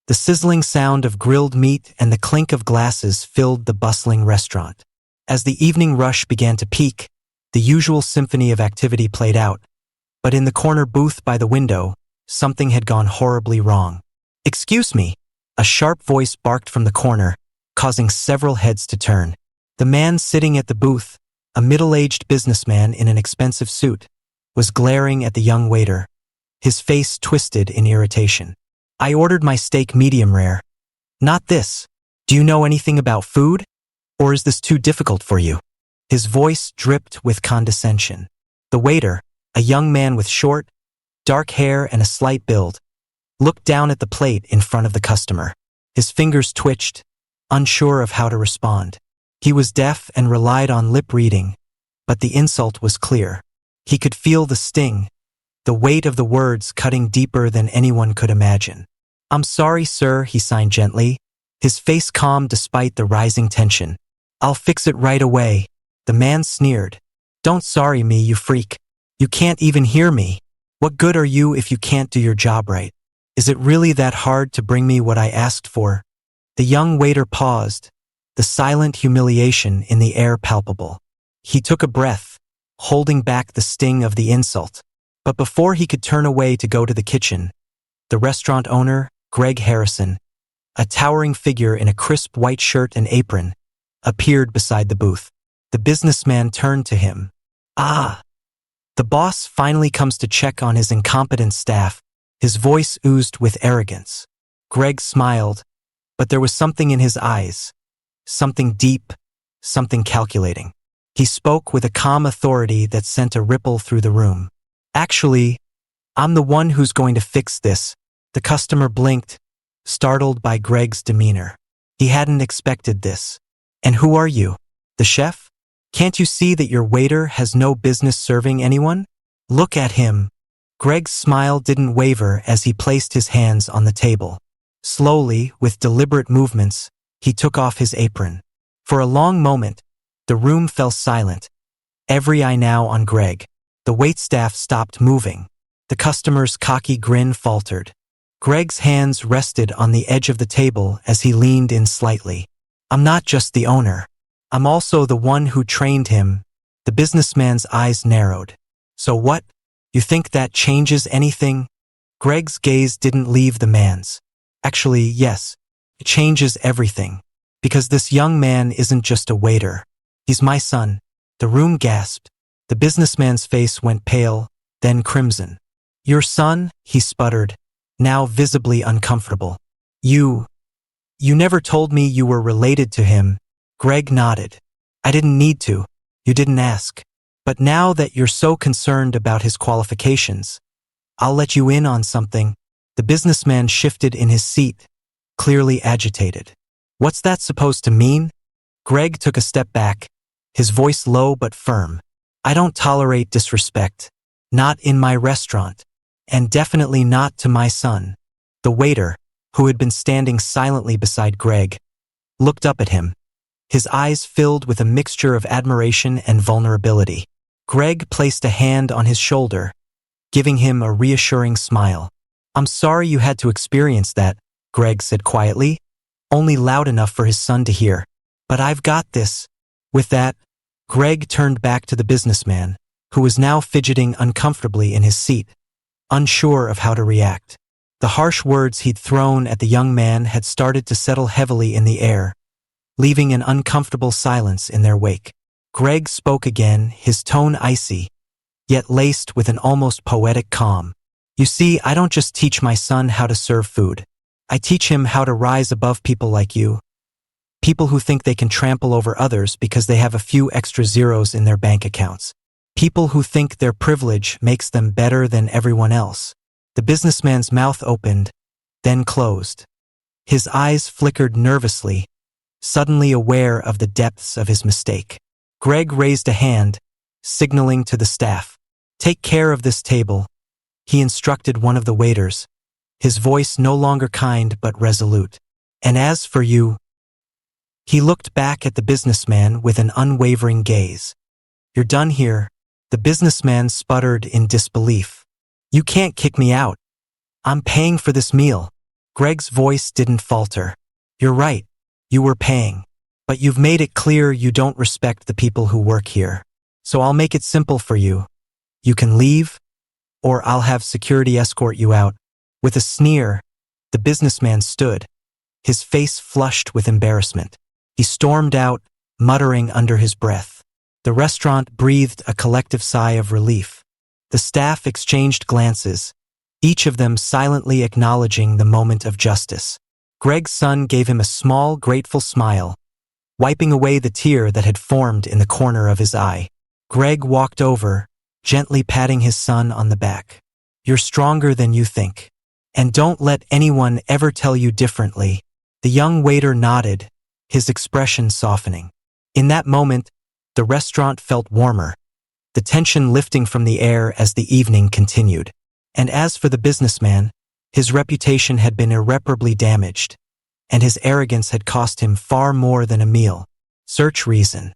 The sizzling sound of grilled meat and the clink of glasses filled the bustling restaurant. As the evening rush began to peak, the usual symphony of activity played out, but in the corner booth by the window, something had gone horribly wrong. "Excuse me," a sharp voice barked from the corner, causing several heads to turn. The man sitting at the booth, a middle-aged businessman in an expensive suit, was glaring at the young waiter, his face twisted in irritation. "I ordered my steak medium rare. Not this. Do you know anything about food? Or is this too difficult for you?" His voice dripped with condescension. The waiter, a young man with short, dark hair and a slight build, looked down at the plate in front of the customer. His fingers twitched, unsure of how to respond. He was deaf and relied on lip reading, but the insult was clear. He could feel the sting, the weight of the words cutting deeper than anyone could imagine. "I'm sorry, sir," he signed gently, his face calm despite the rising tension. "I'll fix it right away." The man sneered. "Don't sorry me, you freak. You can't even hear me. What good are you if you can't do your job right? Is it really that hard to bring me what I asked for?" The young waiter paused, the silent humiliation in the air palpable. He took a breath, holding back the sting of the insult. But before he could turn away to go to the kitchen, the restaurant owner, Greg Harrison, a towering figure in a crisp white shirt and apron, appeared beside the booth. The businessman turned to him. "Ah, the boss finally comes to check on his incompetent staff." His voice oozed with arrogance. Greg smiled, but there was something in his eyes, something deep, something calculating. He spoke with a calm authority that sent a ripple through the room. "Actually, I'm the one who's going to fix this." The customer blinked, startled by Greg's demeanor. He hadn't expected this. "And who are you? The chef? Can't you see that your waiter has no business serving anyone? Look at him." Greg's smile didn't waver as he placed his hands on the table. Slowly, with deliberate movements, he took off his apron. For a long moment, the room fell silent, every eye now on Greg. The waitstaff stopped moving. The customer's cocky grin faltered. Greg's hands rested on the edge of the table as he leaned in slightly. "I'm not just the owner. I'm also the one who trained him." The businessman's eyes narrowed. "So what? You think that changes anything?" Greg's gaze didn't leave the man's. "Actually, yes. It changes everything. Because this young man isn't just a waiter. He's my son." The room gasped. The businessman's face went pale, then crimson. "Your son?" he sputtered, now visibly uncomfortable. You never told me you were related to him." Greg nodded. "I didn't need to. You didn't ask. But now that you're so concerned about his qualifications, I'll let you in on something." The businessman shifted in his seat, clearly agitated. "What's that supposed to mean?" Greg took a step back, his voice low but firm. "I don't tolerate disrespect. Not in my restaurant. And definitely not to my son." The waiter, who had been standing silently beside Greg, looked up at him. His eyes filled with a mixture of admiration and vulnerability. Greg placed a hand on his shoulder, giving him a reassuring smile. "I'm sorry you had to experience that," Greg said quietly, only loud enough for his son to hear. "But I've got this." With that, Greg turned back to the businessman, who was now fidgeting uncomfortably in his seat, unsure of how to react. The harsh words he'd thrown at the young man had started to settle heavily in the air, leaving an uncomfortable silence in their wake. Greg spoke again, his tone icy, yet laced with an almost poetic calm. "You see, I don't just teach my son how to serve food. I teach him how to rise above people like you. People who think they can trample over others because they have a few extra zeros in their bank accounts. People who think their privilege makes them better than everyone else." The businessman's mouth opened, then closed. His eyes flickered nervously, suddenly aware of the depths of his mistake. Greg raised a hand, signaling to the staff. "Take care of this table," he instructed one of the waiters, his voice no longer kind but resolute. "And as for you," he looked back at the businessman with an unwavering gaze. "You're done here." The businessman sputtered in disbelief. "You can't kick me out. I'm paying for this meal." Greg's voice didn't falter. You're right. You were paying. But you've made it clear you don't respect the people who work here. So I'll make it simple for you. You can leave, or I'll have security escort you out. With a sneer, the businessman stood, his face flushed with embarrassment. He stormed out, muttering under his breath. The restaurant breathed a collective sigh of relief. The staff exchanged glances, each of them silently acknowledging the moment of justice. Greg's son gave him a small, grateful smile, wiping away the tear that had formed in the corner of his eye. Greg walked over, gently patting his son on the back. You're stronger than you think. And don't let anyone ever tell you differently. The young waiter nodded, his expression softening. In that moment, the restaurant felt warmer, the tension lifting from the air as the evening continued. And as for the businessman, his reputation had been irreparably damaged, and his arrogance had cost him far more than a meal. Search reason.